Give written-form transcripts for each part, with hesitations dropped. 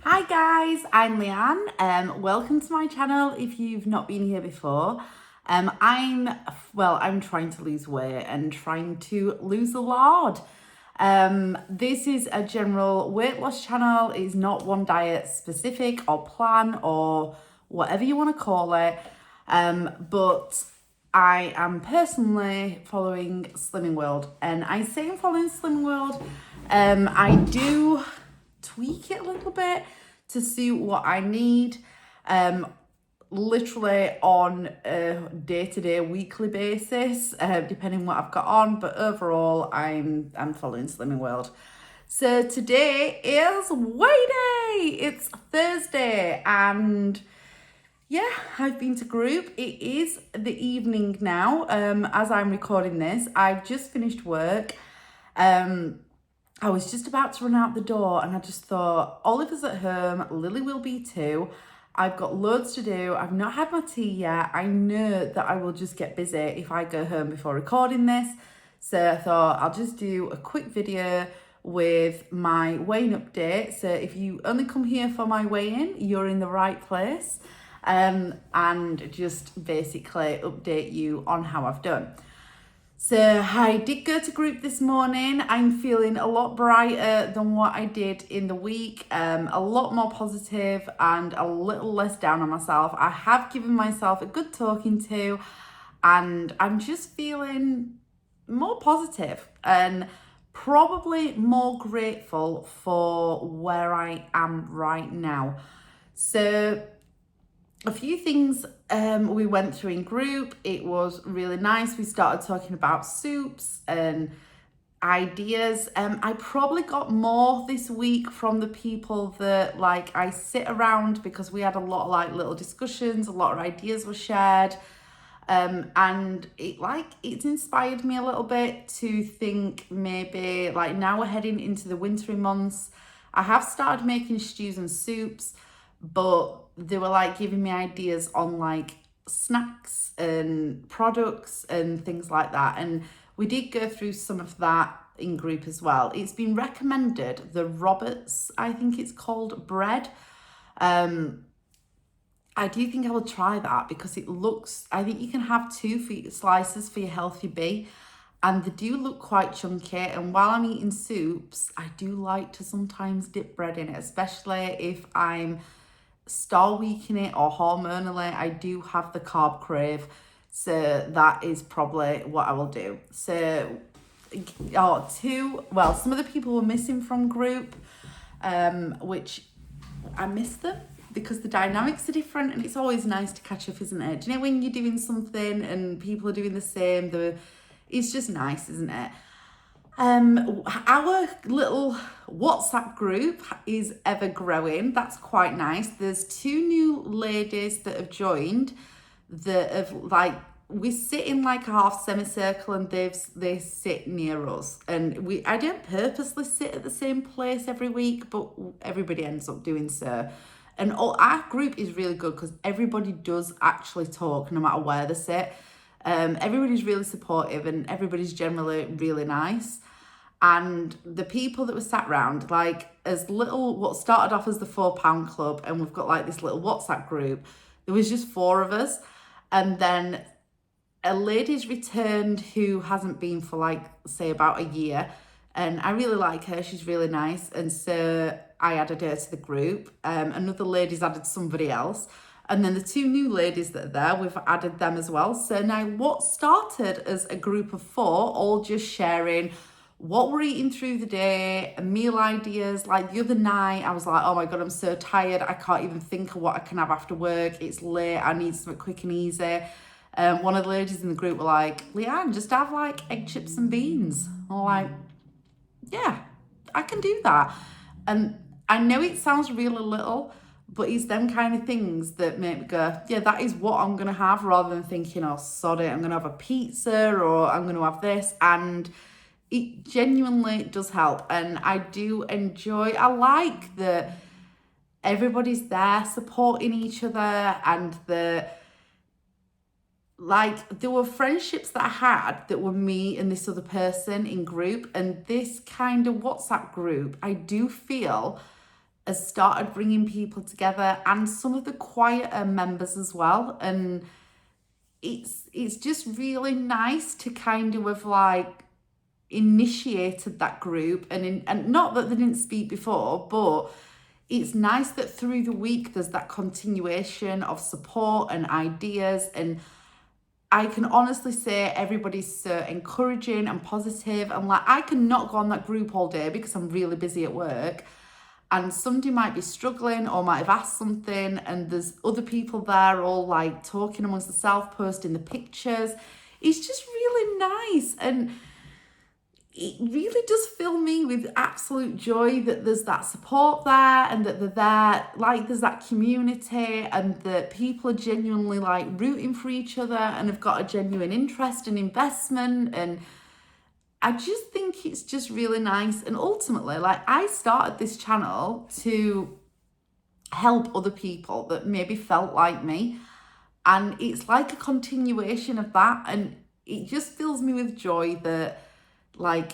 Hi guys, I'm Leanne. Welcome to my channel if you've not been here before. I'm trying to lose weight and trying to lose a lot. This is a general weight loss channel. It's not one diet specific or plan or whatever you want to call it. But I am personally following Slimming World, and I say I'm following Slimming World. I do tweak it a little bit to suit what I need, literally on a day-to-day, weekly basis, depending what I've got on. But overall, I'm following Slimming World. So today is weigh day. It's Thursday, and yeah, I've been to group. It is the evening now. As I'm recording this, I've just finished work. I was just about to run out the door and I just thought, Oliver's at home, Lily will be too. I've got loads to do. I've not had my tea yet. I know that I will just get busy if I go home before recording this. So I thought I'll just do a quick video with my weigh-in update. So if you only come here for my weigh-in, you're in the right place. And just basically update you on how I've done. So I did go to group this morning. I'm feeling a lot brighter than what I did in the week, a lot more positive and a little less down on myself. I have given myself a good talking to, and I'm just feeling more positive and probably more grateful for where I am right now. So a few things we went through in group. It was really nice. We started talking about soups and ideas. I probably got more this week from the people that I sit around, because we had a lot of little discussions, a lot of ideas were shared. And it's inspired me a little bit to think maybe now we're heading into the wintry months. I have started making stews and soups, but they were giving me ideas on snacks and products and things like that. And we did go through some of that in group as well. It's been recommended, the Roberts, I think it's called, bread. I do think I will try that because I think you can have two slices for your healthy bee, and they do look quite chunky. And while I'm eating soups, I do like to sometimes dip bread in it, especially if I'm star week in it or hormonally. I do have the carb crave, so that is probably what I will do. So some of the people were missing from group, which I miss them because the dynamics are different, and it's always nice to catch up, isn't it? Do you know when you're doing something and people are doing the same? It's just nice, isn't it? Our little WhatsApp group is ever growing. That's quite nice. There's two new ladies that have joined that have we sit in a half semicircle, and they sit near us, and I don't purposely sit at the same place every week, but everybody ends up doing so. And our group is really good because everybody does actually talk no matter where they sit. Everybody's really supportive and everybody's generally really nice. And the people that were sat round, what started off as the £4 club, and we've got this little WhatsApp group, there was just four of us. And then a lady's returned who hasn't been for say about a year, and I really like her. She's really nice, and so I added her to the group. Another lady's added somebody else, and then the two new ladies that are there, we've added them as well. So now what started as a group of four, all just sharing what we're eating through the day, meal ideas. The other night, I was like, oh my God, I'm so tired. I can't even think of what I can have after work. It's late. I need something quick and easy. One of the ladies in the group were like, Leanne, just have egg chips and beans. I'm like, yeah, I can do that. And I know it sounds really little, but it's them kind of things that make me go, yeah, that is what I'm going to have, rather than thinking, oh, sod it, I'm going to have a pizza or I'm going to have this. And it genuinely does help. And I do enjoy, I like that everybody's there supporting each other, and there were friendships that I had that were me and this other person in group, and this kind of WhatsApp group, I do feel has started bringing people together, and some of the quieter members as well. And it's just really nice to kind of have like initiated that group, and not that they didn't speak before, but it's nice that through the week there's that continuation of support and ideas. And I can honestly say everybody's so encouraging and positive, and like I can not go on that group all day because I'm really busy at work, and somebody might be struggling or might have asked something, and there's other people there all like talking amongst themselves, posting the pictures. It's just really nice, and it really does fill me with absolute joy that there's that support there, and that they're there, like there's that community, and that people are genuinely like rooting for each other and have got a genuine interest and investment. And I just think it's just really nice. And ultimately, like I started this channel to help other people that maybe felt like me. And it's like a continuation of that. And it just fills me with joy that like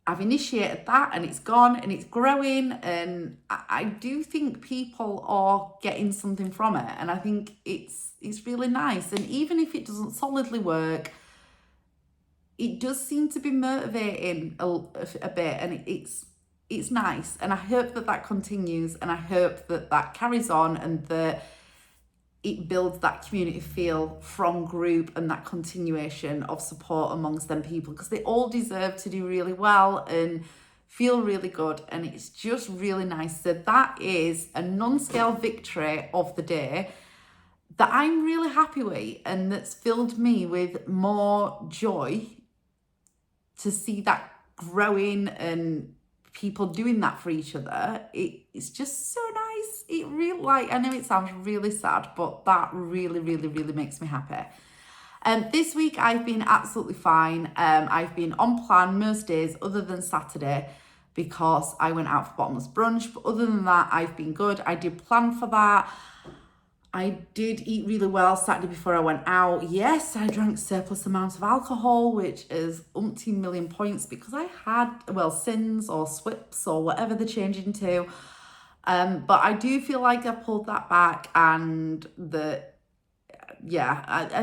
I've initiated that, and it's gone and it's growing. And I do think people are getting something from it. And I think it's really nice. And even if it doesn't solidly work, it does seem to be motivating a bit, and it's nice. And I hope that continues, and I hope that carries on, and that it builds that community feel from group, and that continuation of support amongst them people, because they all deserve to do really well and feel really good. And it's just really nice. So that is a non-scale victory of the day that I'm really happy with, and that's filled me with more joy to see that growing and people doing that for each other. It's just so nice. It really, like, I know it sounds really sad, but that really, really, really makes me happy. This week I've been absolutely fine. I've been on plan most days other than Saturday, because I went out for bottomless brunch. But other than that, I've been good. I did plan for that. I did eat really well Saturday before I went out. Yes, I drank surplus amounts of alcohol, which is umpteen million points, because I had, well, Sins or Swips or whatever they're changing to. But I do feel like I pulled that back, and I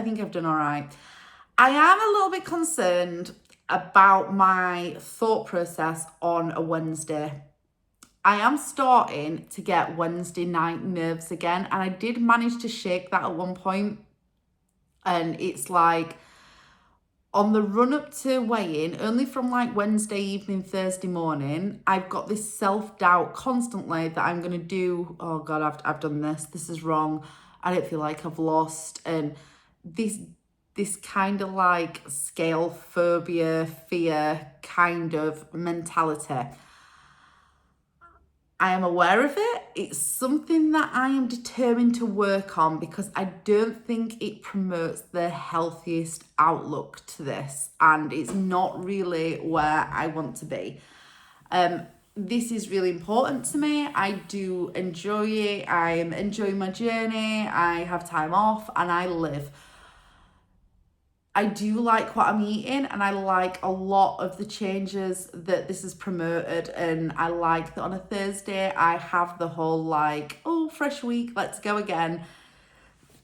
think I've done all right. I am a little bit concerned about my thought process on a Wednesday. I am starting to get Wednesday night nerves again, and I did manage to shake that at one point. And it's like on the run up to weigh-in, only from like Wednesday evening, Thursday morning, I've got this self-doubt constantly that I'm going to do, oh God, I've done this is wrong, I don't feel like I've lost. And this kind of like scale phobia, fear kind of mentality. I am aware of it. It's something that I am determined to work on, because I don't think it promotes the healthiest outlook to this, and it's not really where I want to be. This is really important to me. I do enjoy it. I am enjoying my journey. I have time off, and I live. I do like what I'm eating, and I like a lot of the changes that this has promoted. And I like that on a Thursday I have the whole like, oh, fresh week, let's go again.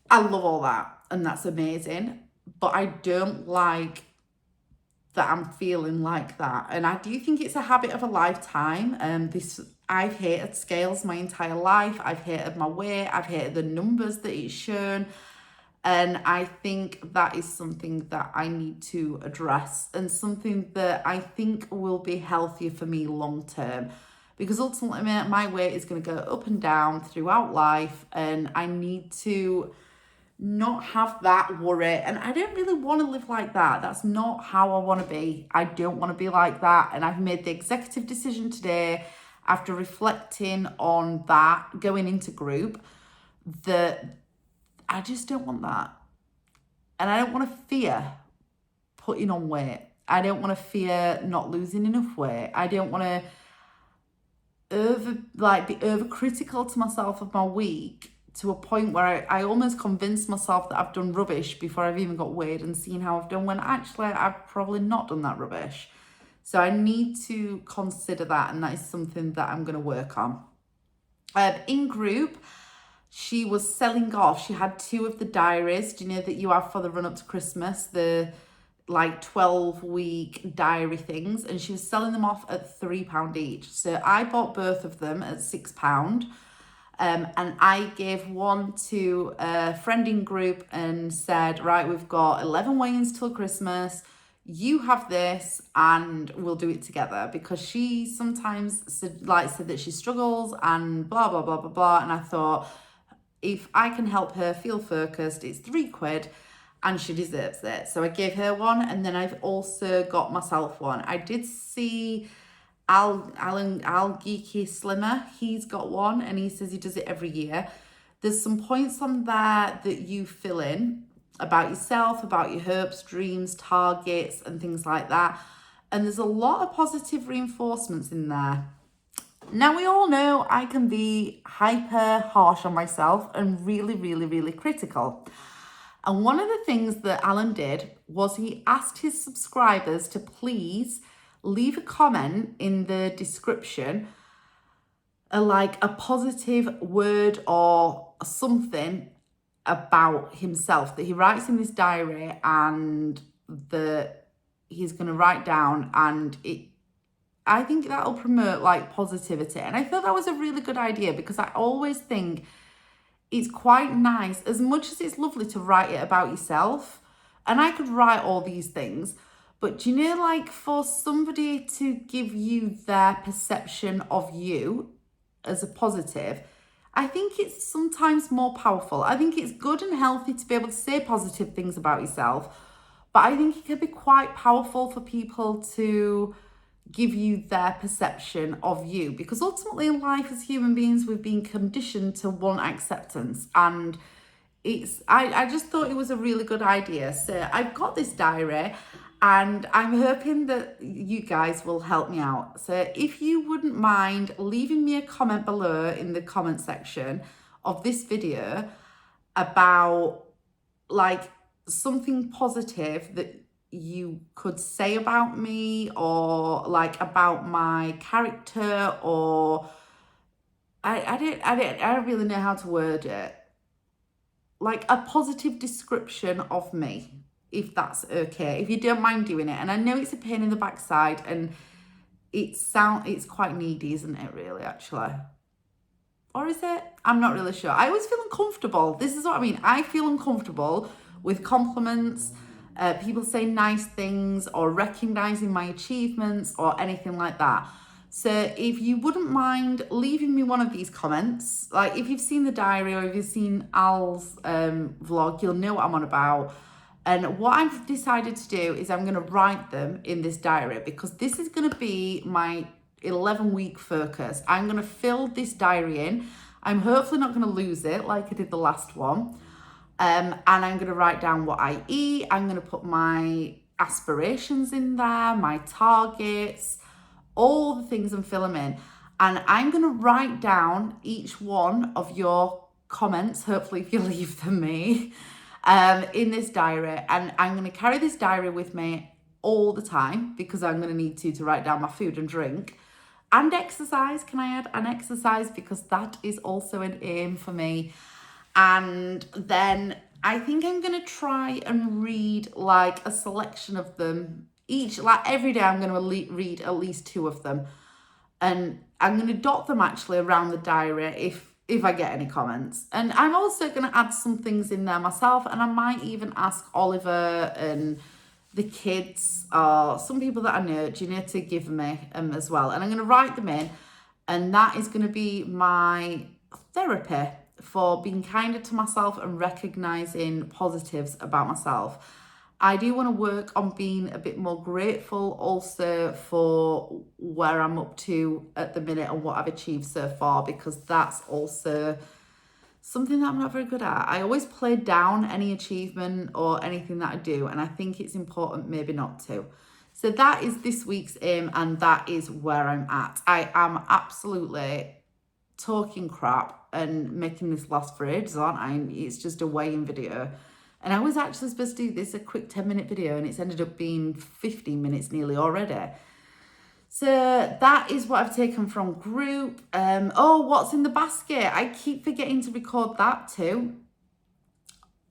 I love all that, and that's amazing. But I don't like that I'm feeling like that. And I do think it's a habit of a lifetime. I've hated scales my entire life. I've hated my weight. I've hated the numbers that it's shown. And I think that is something that I need to address, and something that I think will be healthier for me long term, because ultimately my weight is going to go up and down throughout life, and I need to not have that worry. And I don't really want to live like that. That's not how I want to be. I don't want to be like that. And I've made the executive decision today, after reflecting on that going into group, that I just don't want that. And I don't want to fear putting on weight. I don't want to fear not losing enough weight. I don't want to be overcritical to myself of my week, to a point where I almost convince myself that I've done rubbish before I've even got weighed and seen how I've done, when actually I've probably not done that rubbish. So I need to consider that, and that is something that I'm going to work on. In group, she was selling off. She had 2 of the diaries, do you know, that you have for the run up to Christmas, the like 12-week diary things, and she was selling them off at £3 each. So I bought both of them at £6. And I gave one to a friend in group and said, right, we've got 11 weigh-ins till Christmas. You have this and we'll do it together, because she sometimes said that she struggles and blah, blah, blah, blah, blah. And I thought, if I can help her feel focused, it's £3 and she deserves it. So I gave her one, and then I've also got myself one. I did see Al Geeky Slimmer, he's got one, and he says he does it every year. There's some points on there that you fill in about yourself, about your hopes, dreams, targets, and things like that. And there's a lot of positive reinforcements in there. Now, we all know I can be hyper harsh on myself and really, really, really critical. And one of the things that Alan did was he asked his subscribers to please leave a comment in the description, like a positive word or something about himself that he writes in this diary and that he's going to write down, and I think that'll promote like positivity. And I thought that was a really good idea, because I always think it's quite nice, as much as it's lovely to write it about yourself, and I could write all these things, but do you know, like, for somebody to give you their perception of you as a positive, I think it's sometimes more powerful. I think it's good and healthy to be able to say positive things about yourself, but I think it can be quite powerful for people to give you their perception of you, because ultimately in life as human beings, we've been conditioned to want acceptance, and I just thought it was a really good idea. So I've got this diary, and I'm hoping that you guys will help me out. So if you wouldn't mind leaving me a comment below in the comment section of this video about like something positive that you could say about me, or like about my character, or I don't really know how to word it, like a positive description of me, if that's okay, if you don't mind doing it. And I know it's a pain in the backside, and it's quite needy, isn't it, really, actually? Or is it? I'm not really sure. I always feel uncomfortable. This is what I mean. I feel uncomfortable with compliments, people saying nice things, or recognizing my achievements, or anything like that. So if you wouldn't mind leaving me one of these comments, like if you've seen the diary or if you've seen Al's vlog, you'll know what I'm on about. And what I've decided to do is I'm going to write them in this diary, because this is going to be my 11-week focus. I'm going to fill this diary in. I'm hopefully not going to lose it like I did the last one. And I'm going to write down what I eat. I'm going to put my aspirations in there, my targets, all the things, and fill them in. And I'm going to write down each one of your comments, hopefully if you leave them me, in this diary. And I'm going to carry this diary with me all the time, because I'm going to need to write down my food and drink. And exercise, can I add? And exercise, because that is also an aim for me. And then I think I'm going to try and read like a selection of them each, like every day I'm going to read at least 2 of them. And I'm going to dot them actually around the diary if I get any comments. And I'm also going to add some things in there myself, and I might even ask Oliver and the kids, or some people that I know, to give me as well. And I'm going to write them in, and that is going to be my therapy for being kinder to myself and recognizing positives about myself. I do want to work on being a bit more grateful also for where I'm up to at the minute and what I've achieved so far, because that's also something that I'm not very good at. I always play down any achievement or anything that I do, and I think it's important maybe not to. So that is this week's aim, and that is where I'm at. I am absolutely talking crap and making this last for ages, aren't I? It's just a weighing video. And I was actually supposed to do this a quick 10-minute video, and it's ended up being 15 minutes nearly already. So that is what I've taken from group. Oh, what's in the basket? I keep forgetting to record that too.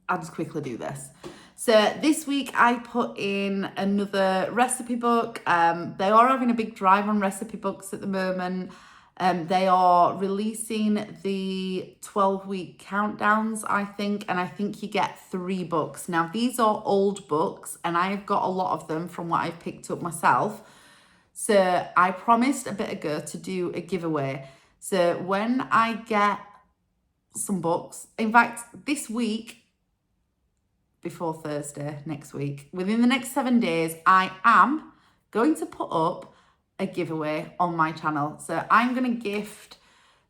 I'll just quickly do this. So this week I put in another recipe book. They are having a big drive on recipe books at the moment. They are releasing the 12-week countdowns, I think, and I think you get 3 books. Now, these are old books, and I've got a lot of them from what I've picked up myself. So I promised a bit ago to do a giveaway. So when I get some books, in fact, this week, before Thursday next week, within the next 7 days, I am going to put up a giveaway on my channel. So I'm going to gift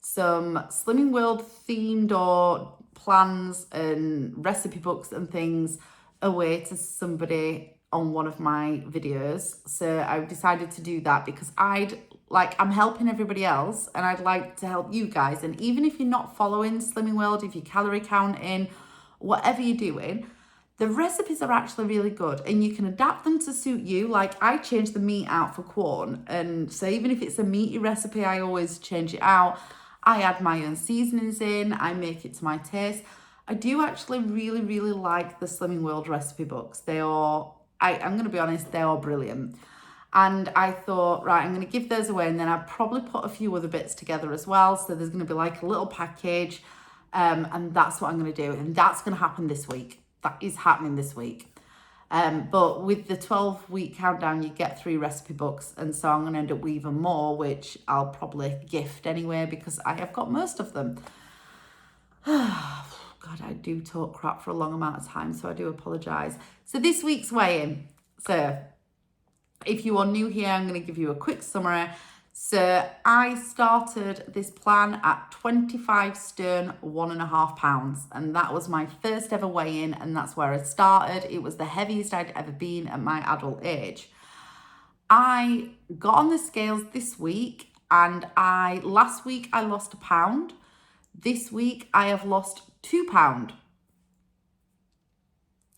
some Slimming World themed or plans and recipe books and things away to somebody on one of my videos. So I've decided to do that because I'm helping everybody else and I'd like to help you guys. And even if you're not following Slimming World, if you're calorie counting, whatever you're doing, the recipes are actually really good and you can adapt them to suit you. Like I change the meat out for corn, and so even if it's a meaty recipe, I always change it out. I add my own seasonings in, I make it to my taste. I do actually really, really like the Slimming World recipe books. I'm going to be honest, they are brilliant. And I thought, right, I'm going to give those away, and then I'll probably put a few other bits together as well. So there's going to be like a little package, and that's what I'm going to do. And that's going to happen this week. That is happening this week. But with the 12-week countdown, you get 3 recipe books. And so I'm going to end up with even more, which I'll probably gift anyway because I have got most of them. God, I do talk crap for a long amount of time, so I do apologise. So this week's weigh-in. So if you are new here, I'm going to give you a quick summary. So I started this plan at 25 stone, 1.5 pounds. And that was my first ever weigh-in, and that's where I started. It was the heaviest I'd ever been at my adult age. I got on the scales this week, and last week I lost £1. This week I have lost £2.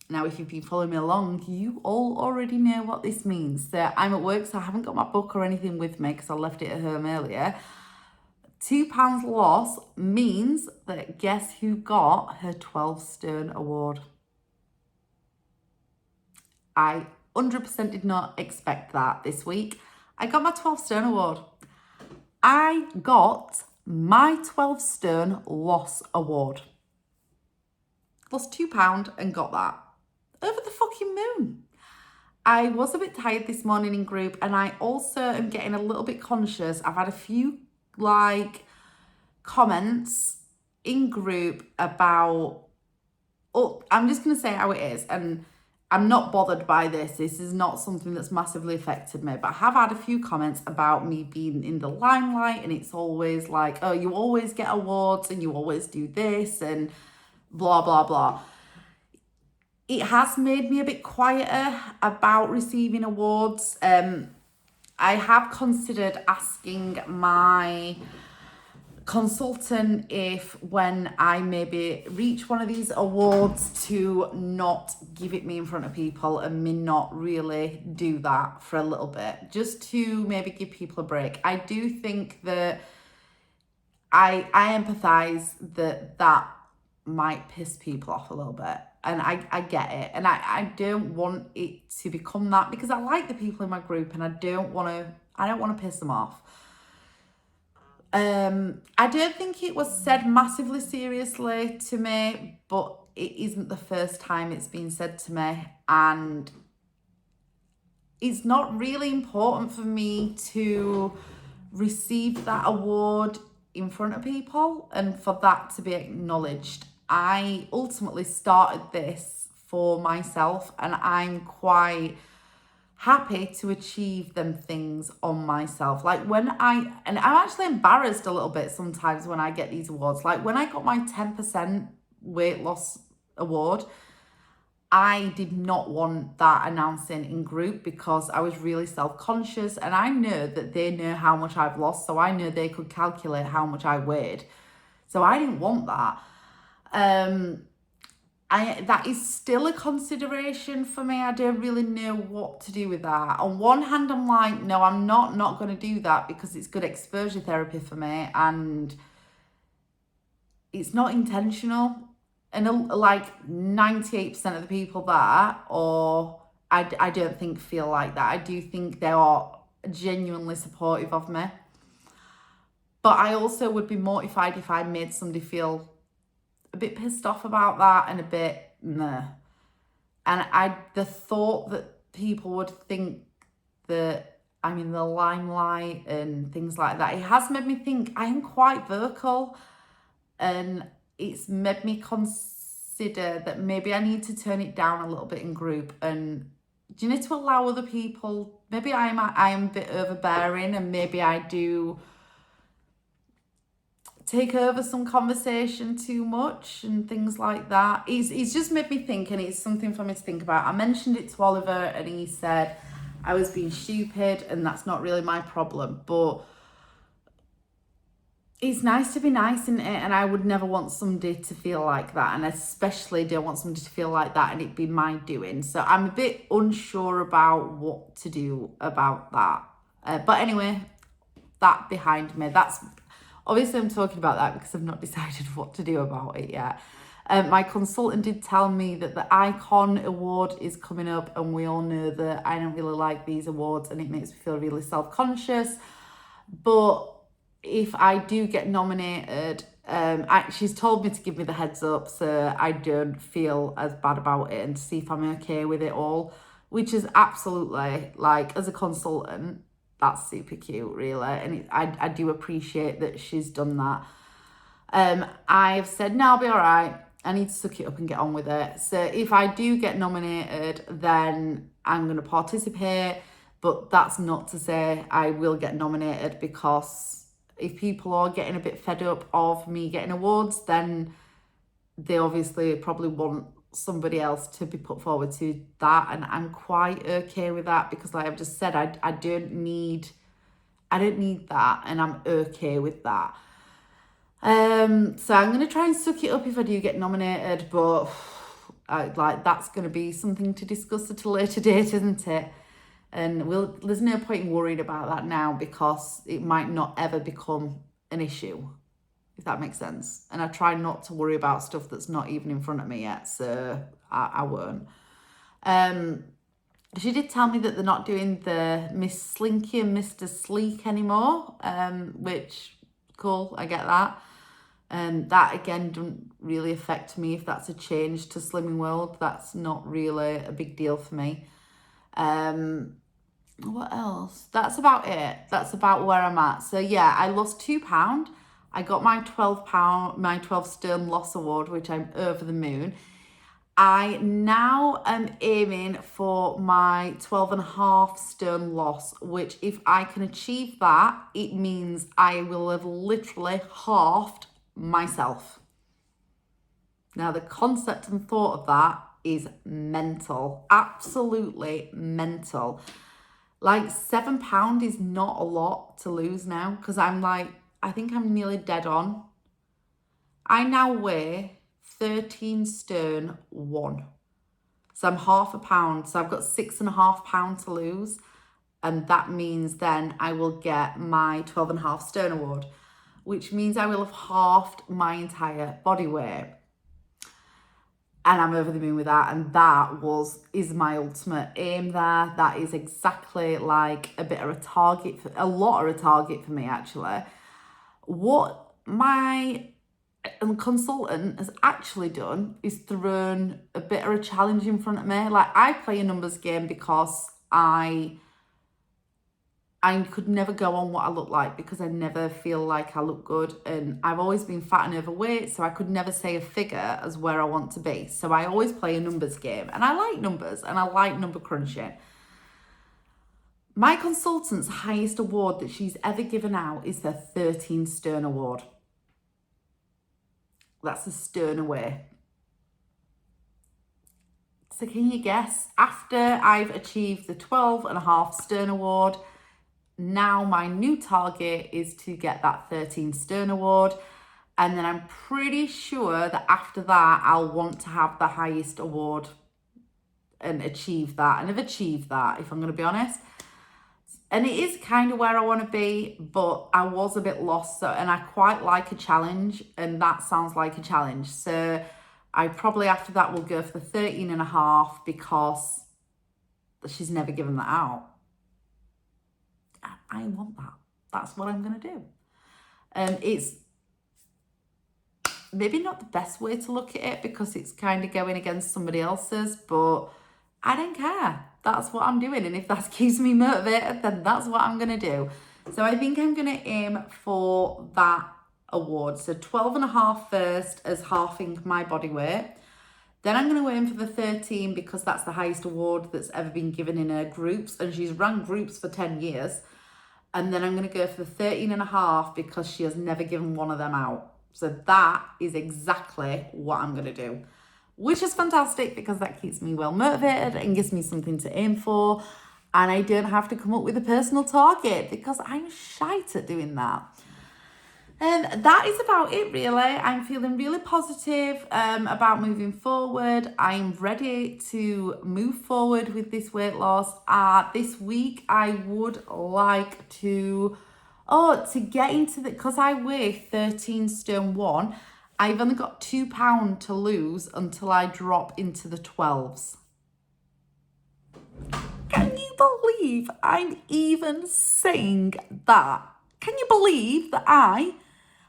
Now, if you've been following me along, you all already know what this means. So I'm at work, so I haven't got my book or anything with me because I left it at home earlier. £2 loss means that guess who got her 12 stone award? I 100% did not expect that this week. I got my 12 stone award. I got my 12 stone loss award. Lost £2 and got that. Over the fucking moon. I was a bit tired this morning in group, and I also am getting a little bit conscious. I've had a few comments in group about, I'm just going to say how it is, and I'm not bothered by this. This is not something that's massively affected me, but I have had a few comments about me being in the limelight, and it's always like, oh, you always get awards and you always do this and blah, blah, blah. It has made me a bit quieter about receiving awards. I have considered asking my consultant if when I maybe reach one of these awards to not give it me in front of people and me not really do that for a little bit, just to maybe give people a break. I do think that I empathise that might piss people off a little bit. And I get it. And I don't want it to become that because I like the people in my group and I don't want to piss them off. I don't think it was said massively seriously to me, but it isn't the first time it's been said to me. And it's not really important for me to receive that award in front of people and for that to be acknowledged. I ultimately started this for myself, and I'm quite happy to achieve them things on myself. Like I'm actually embarrassed a little bit sometimes when I get these awards. Like when I got my 10% weight loss award, I did not want that announcing in group because I was really self-conscious, and I know that they know how much I've lost, so I know they could calculate how much I weighed. So I didn't want that. that is still a consideration for me. I don't really know what to do with that. On one hand, I'm like, no, I'm not going to do that because it's good exposure therapy for me and it's not intentional. And like 98% of the people there, or I don't think feel like that. I do think they are genuinely supportive of me. But I also would be mortified if I made somebody feel a bit pissed off about that and a bit meh. And the thought that people would think that I'm in the limelight and things like that, it has made me think I am quite vocal, and it's made me consider that maybe I need to turn it down a little bit in group, and do you need to allow other people, maybe I am a bit overbearing and maybe I do take over some conversation too much and things like that. He's just made me think, and it's something for me to think about. I mentioned it to Oliver and he said I was being stupid and that's not really my problem, but it's nice to be nice, isn't it? And I would never want somebody to feel like that, and especially don't want somebody to feel like that and it be my doing. So I'm a bit unsure about what to do about that. But anyway, that behind me, that's obviously I'm talking about that because I've not decided what to do about it yet. My consultant did tell me that the Icon Award is coming up, and we all know that I don't really like these awards and it makes me feel really self-conscious. But if I do get nominated, she's told me to give me the heads up so I don't feel as bad about it and to see if I'm okay with it all, which is absolutely, like, as a consultant, that's super cute, really. And I do appreciate that she's done that. I've said, no, I'll be all right. I need to suck it up and get on with it. So if I do get nominated, then I'm going to participate. But that's not to say I will get nominated, because if people are getting a bit fed up of me getting awards, then they obviously probably want somebody else to be put forward to that, and I'm quite okay with that, because like I've just said, I don't need that, and I'm okay with that. So I'm gonna try and suck it up if I do get nominated, but that's gonna be something to discuss at a later date, isn't it? And there's no point in worrying about that now, because it might not ever become an issue, if that makes sense. And I try not to worry about stuff that's not even in front of me yet, so I won't. She did tell me that they're not doing the Miss Slinky and Mr. Sleek anymore, which, cool, I get that. That again doesn't really affect me. If that's a change to Slimming World, that's not really a big deal for me. What else? That's about it. That's about where I'm at. So yeah, I lost £2. I got my my 12 stone loss award, which I'm over the moon. I now am aiming for my 12.5 stone loss, which if I can achieve that, it means I will have literally halved myself. Now, the concept and thought of that is mental, absolutely mental. Like £7 is not a lot to lose now, because I think I'm nearly dead on. I now weigh 13 stone 1. So I'm half a pound. So I've got £6.5 to lose. And that means then I will get my 12.5 stone award, which means I will have halved my entire body weight. And I'm over the moon with that. And that is my ultimate aim there. That is exactly like a lot of a target for me, actually. What my consultant has actually done is thrown a bit of a challenge in front of me. Like, I play a numbers game because I could never go on what I look like, because I never feel like I look good, and I've always been fat and overweight, so I could never say a figure as where I want to be. So I always play a numbers game, and I like numbers and I like number crunching. My consultant's highest award that she's ever given out is the 13 stone award. That's a stone away. So can you guess? After I've achieved the 12.5 stone award, now my new target is to get that 13 stone award. And then I'm pretty sure that after that, I'll want to have the highest award and achieve that. And I've achieved that, if I'm going to be honest. And it is kind of where I want to be, but I was a bit lost. So, and I quite like a challenge, and that sounds like a challenge. So I probably after that will go for the 13.5 because she's never given that out. I want that. That's what I'm going to do. It's maybe not the best way to look at it because it's kind of going against somebody else's, but I don't care. That's what I'm doing. And if that keeps me motivated, then that's what I'm going to do. So I think I'm going to aim for that award. So 12.5 first as halving my body weight. Then I'm going to aim for the 13 because that's the highest award that's ever been given in her groups. And she's run groups for 10 years. And then I'm going to go for the 13.5 because she has never given one of them out. So that is exactly what I'm going to do, which is fantastic because that keeps me well motivated and gives me something to aim for. And I don't have to come up with a personal target because I'm shite at doing that. And that is about it, really. I'm feeling really positive about moving forward. I'm ready to move forward with this weight loss. This week, I would like to get into the, because I weigh 13 stone 1, I've only got £2 to lose until I drop into the 12s. Can you believe I'm even saying that? Can you believe that I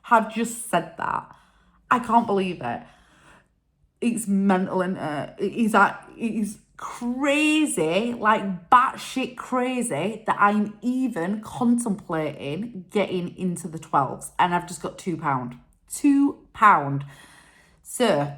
have just said that? I can't believe it. It's mental and it is crazy, like batshit crazy that I'm even contemplating getting into the 12s and I've just got £2. £2. So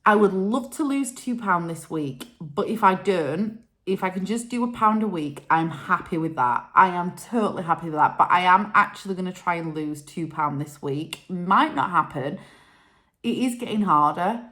I would love to lose £2 this week, but if I don't, if I can just do £1 a week, I'm happy with that. I am totally happy with that, but I am actually going to try and lose £2 this week. Might not happen. It is getting harder,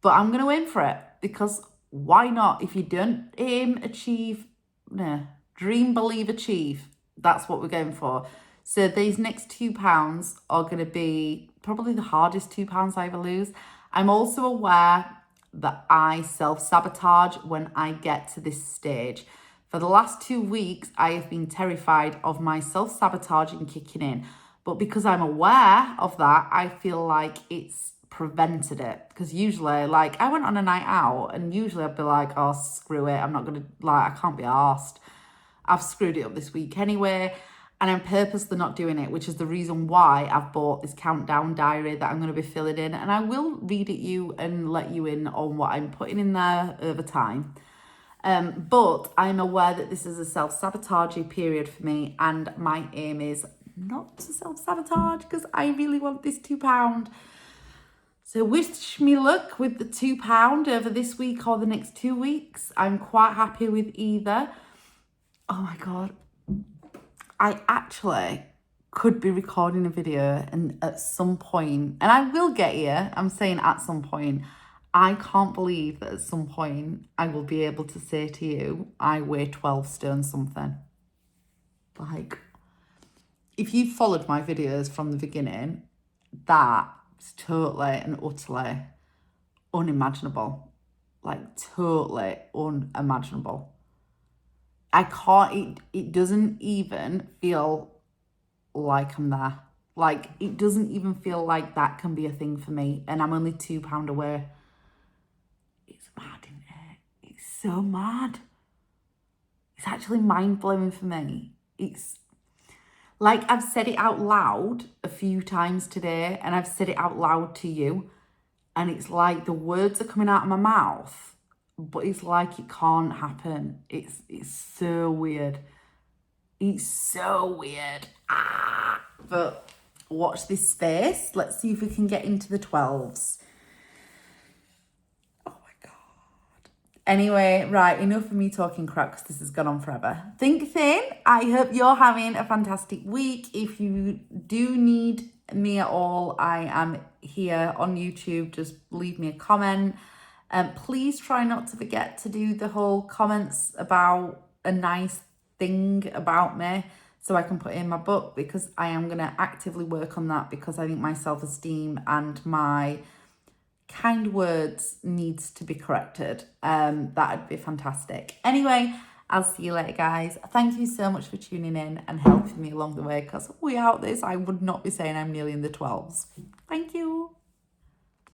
but I'm going to aim for it because why not? If you don't aim, achieve, no, dream, believe, achieve. That's what we're going for. So these next £2 are going to be probably the hardest £2 I ever lose. I'm also aware that I self-sabotage when I get to this stage. For the last 2 weeks, I have been terrified of my self-sabotaging kicking in. But because I'm aware of that, I feel like it's prevented it. Because usually, like, I went on a night out and usually I'd be like, oh, screw it. I'm not going to, like, I can't be arsed. I've screwed it up this week anyway. And I'm purposely not doing it, which is the reason why I've bought this countdown diary that I'm going to be filling in. And I will read it you and let you in on what I'm putting in there over time. But I'm aware that this is a self-sabotaging period for me. And my aim is not to self-sabotage because I really want this £2. So wish me luck with the £2 over this week or the next 2 weeks. I'm quite happy with either. Oh my God. I actually could be recording a video and at some point, and I will get here, I'm saying at some point, I can't believe that at some point I will be able to say to you, I weigh 12 stone something. Like, if you followed my videos from the beginning, that's totally and utterly unimaginable. Like, totally unimaginable. I can't, it doesn't even feel like I'm there. Like, it doesn't even feel like that can be a thing for me. And I'm only £2 away. It's mad, isn't it? It's so mad. It's actually mind-blowing for me. It's like I've said it out loud a few times today and I've said it out loud to you. And it's like the words are coming out of my mouth, but it's like it can't happen. It's so weird. It's so weird. But watch this space. Let's see if we can get into the 12s. Oh my God. Anyway, right, enough of me talking crap because this has gone on forever. Think thin. I hope you're having a fantastic week. If you do need me at all, I am here on YouTube. Just leave me a comment. Please try not to forget to do the whole comments about a nice thing about me. so I can put in my book, because I am going to actively work on that, because I think my self-esteem and my kind words needs to be corrected. That'd be fantastic. Anyway, I'll see you later, guys. Thank you so much for tuning in and helping me along the way, because without this, I would not be saying I'm nearly in the 12s. Thank you.